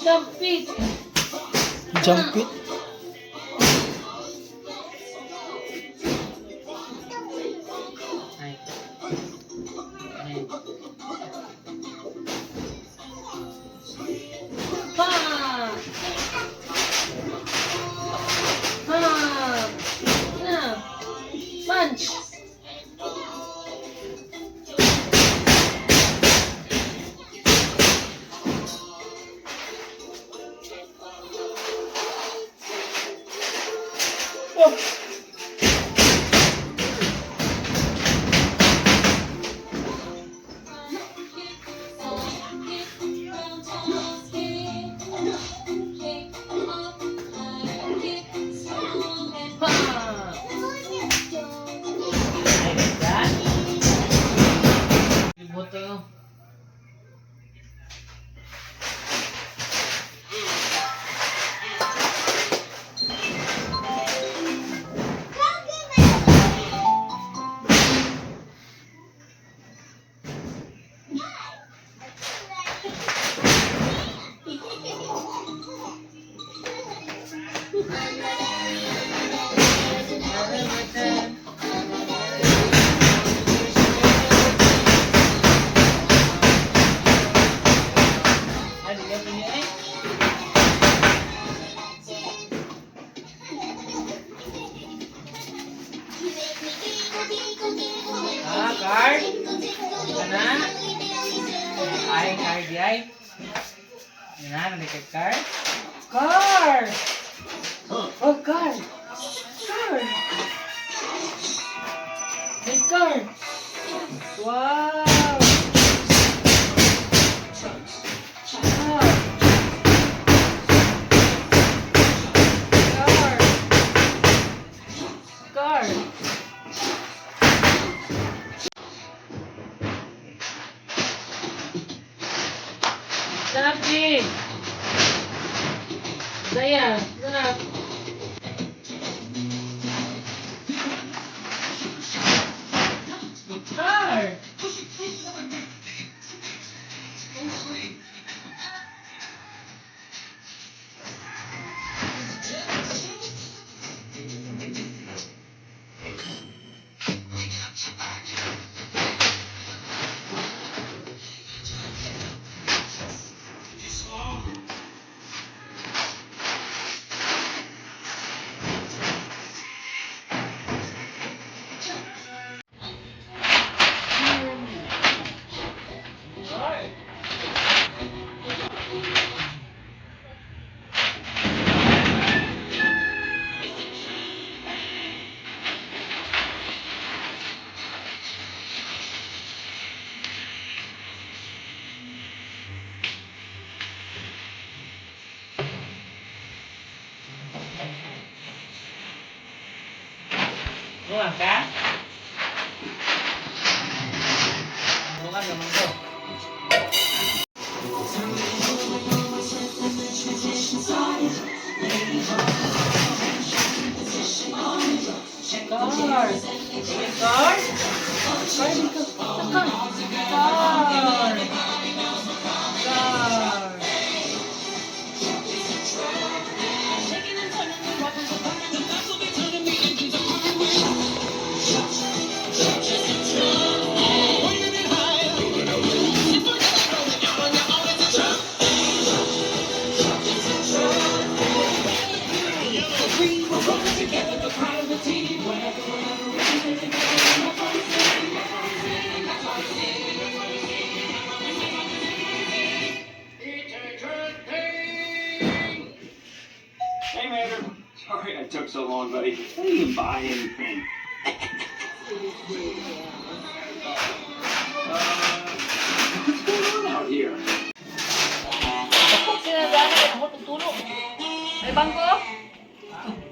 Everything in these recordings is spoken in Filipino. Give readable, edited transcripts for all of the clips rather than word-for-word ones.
Jump it. Jump it. Ay. Ay. Pa! Pa! Na! Punch! Oh! Boto. Ah, card. Ito na. Ay, card yay. Yan na, nandikit card. Card! Oh, card! Card! May card! Wow! Wow! Card! Card! Sabi! Saya, sarap. Card! Bukan kan? Bukan naman to. Car! Car! Car! Car! Car! Hey, man. Sorry I took so long, buddy. I didn't even buy anything. What's going on out here? Ako sinadaan ako tutulog. May bangko?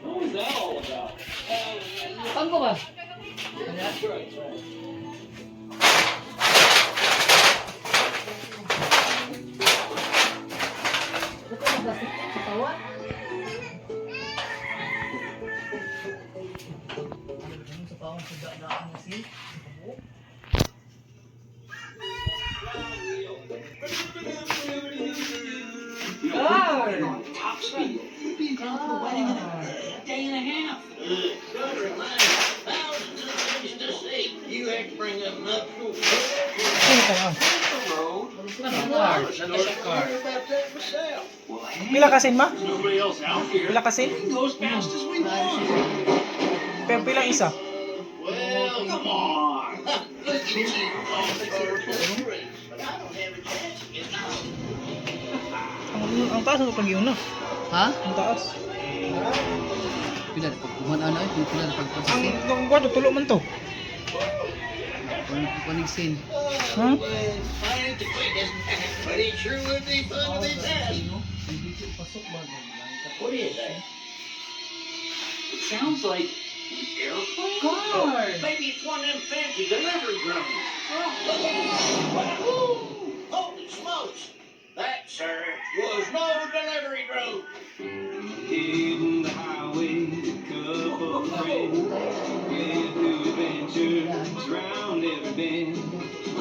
What was that all about? Bangko ba? That's right. Ito na plastic sa katawan. Sa pawang suda-daan na si Ah! started on top speed. We'll be in town for the wedding in a day and a half. Don't remind me, thousands of things to see. You have to bring up nuptial Sino kayo? The road. worry about that myself. Well, hey, Pila kasin ma? there's nobody else out here. Pila kasin? We can go as fast as we want. Pero pilang isa? Well, Come on. look at you on the car race, but I don't have a chance to get out. Ang taas ng pag-iyon na. Ha? Ang taas. Pila na pagkuhan ano eh. Pila na pagpagsin. Ang kwarto, tulo man to. Panigsin. Ha? Well, I ain't the quickest, but it sure would be fun to be fast. What do you think? It sounds like an airplane. Car! Maybe it's one of them fancy delivery drones. Holy smokes! That, sir, was no delivery drone. Hitting the highway, couple of friends, get through adventures round every bend.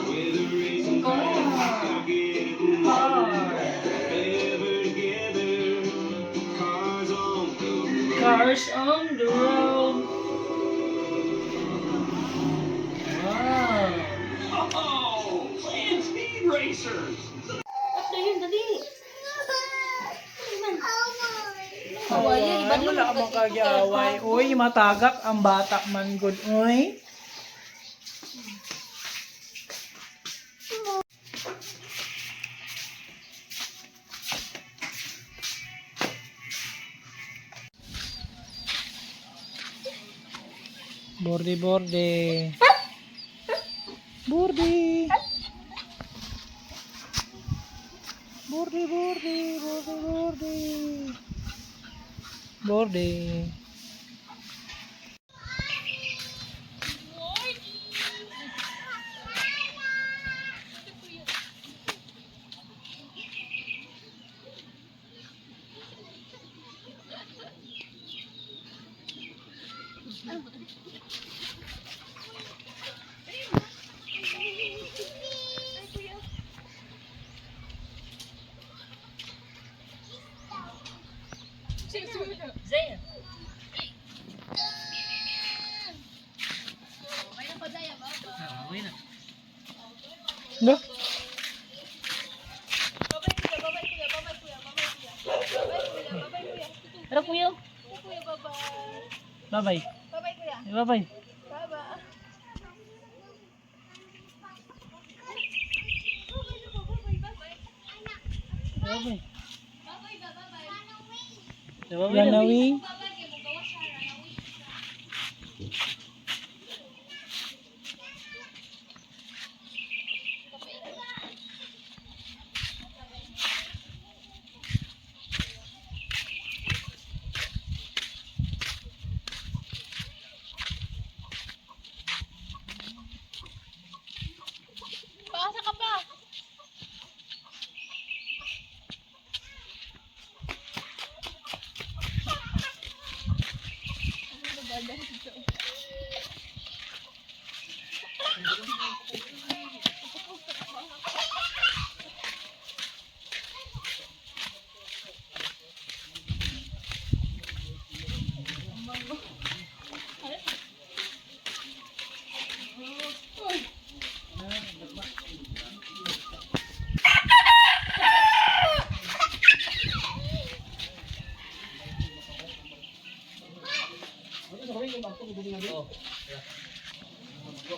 With a racing car, getting ever together. Cars on the road. Cars on the road. Wow. Oh, Land Speed Racers. Ay, wala mong kagyaway. Uy, matagak ang bata man good. Uy. Borde, borde. Borde. Borde, borde, borde, borde. Borde. Zayn. Okay na. No? Tara kuya. Bye-bye. Bye-bye. Bye-bye. Ranawi. Paasa ka pa.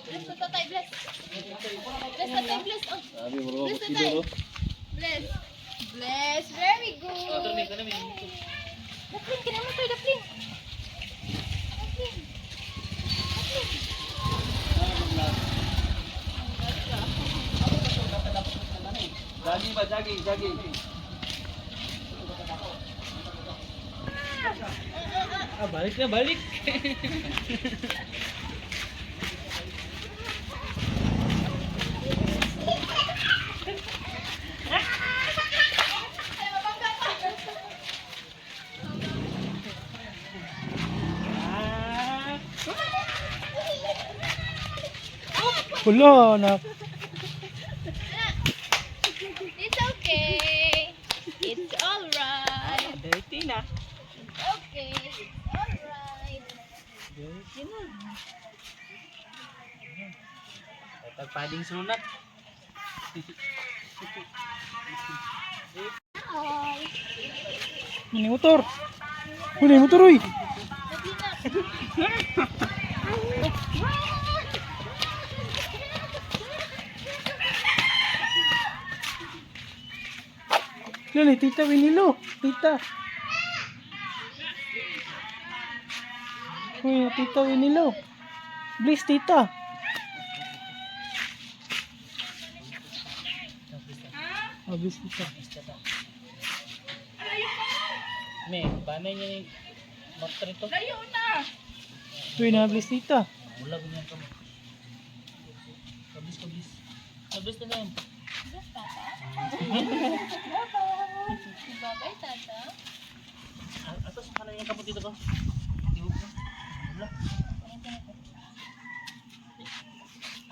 Bless na tatay, bless. Bless tatay, bless. Oh. Bless tatay. Bless. Bless, very good. Daplin, ka naman tayo, Daplin. Daplin. Jogging ba? Jogging, jogging. Ah, balik na, balik. Wala na. It's okay. It's alright. Okay. Alright. Tagpading sunat. Hi. Ini motor. Ini motor, uy. Lali, tita Winilo. Tita. Uy, tita Winilo. Please, tita. Oh, please, tita. Me, banay niya yung motor ito. Uy, na, please, tita. Mula ko niyan kamo. Kabis. Kabis na lang. Babay, tata. Ato sa kanan yung kamot dito ba? Tihog na. Wala.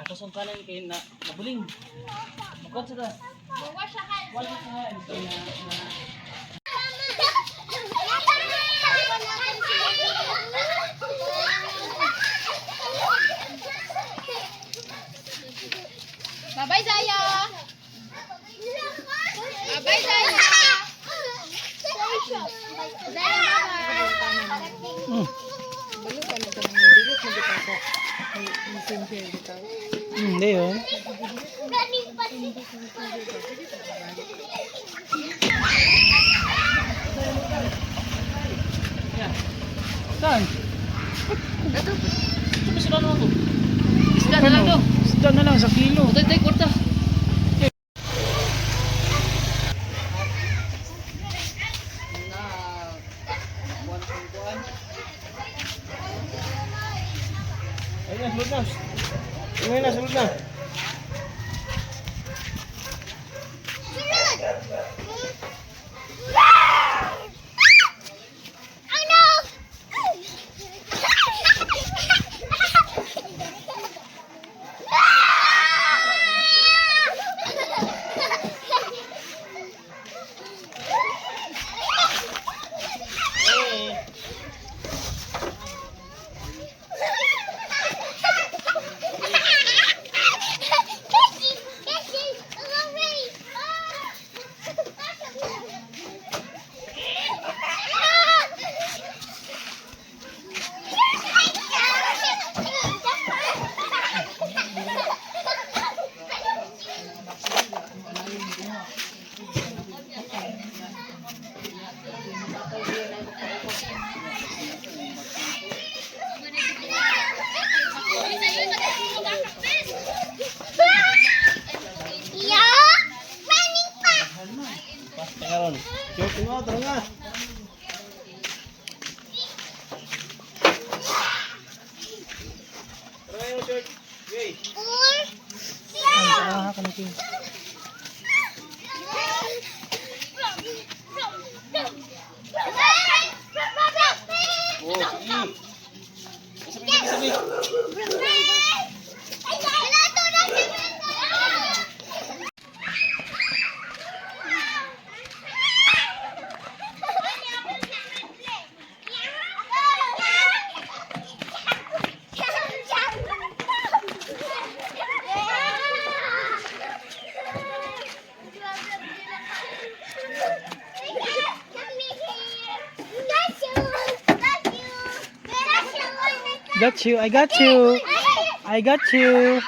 Ato sa kanan kayo na nabuling. Makot sa ka. Wash your hands. Wala sa kanan. Bye-bye, Zaya. Bye-bye, Zaya. Zaya, Hindi yun. Saan? Ano sila naman to? Isda na lang to. Isda na lang sa kilo. Tay, korta. Ayun na, sulod na. Ayun na, sulod na. Ah, kanito. Got you. I got you. I got you.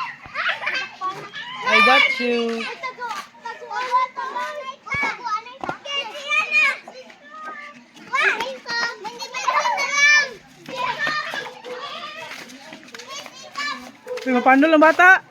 I got you. Uy, mapandol ang bata.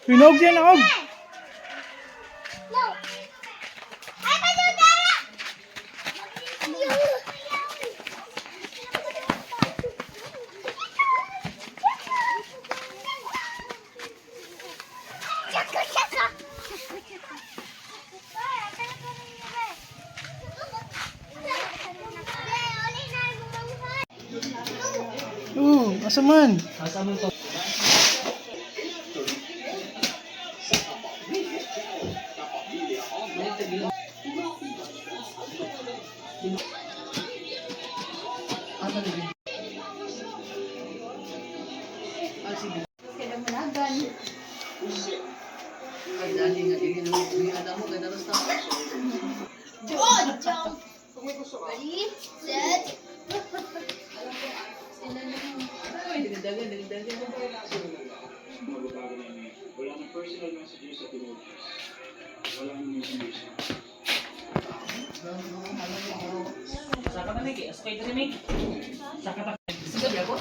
Hinog yan ako. Asa man? Asa mo to? Ready, set. Magbabago na yun. Wala nang personal messages at emojis. Wala nang messages. Saka na Miki, asukay na si Miki. Saka na. Sige ako.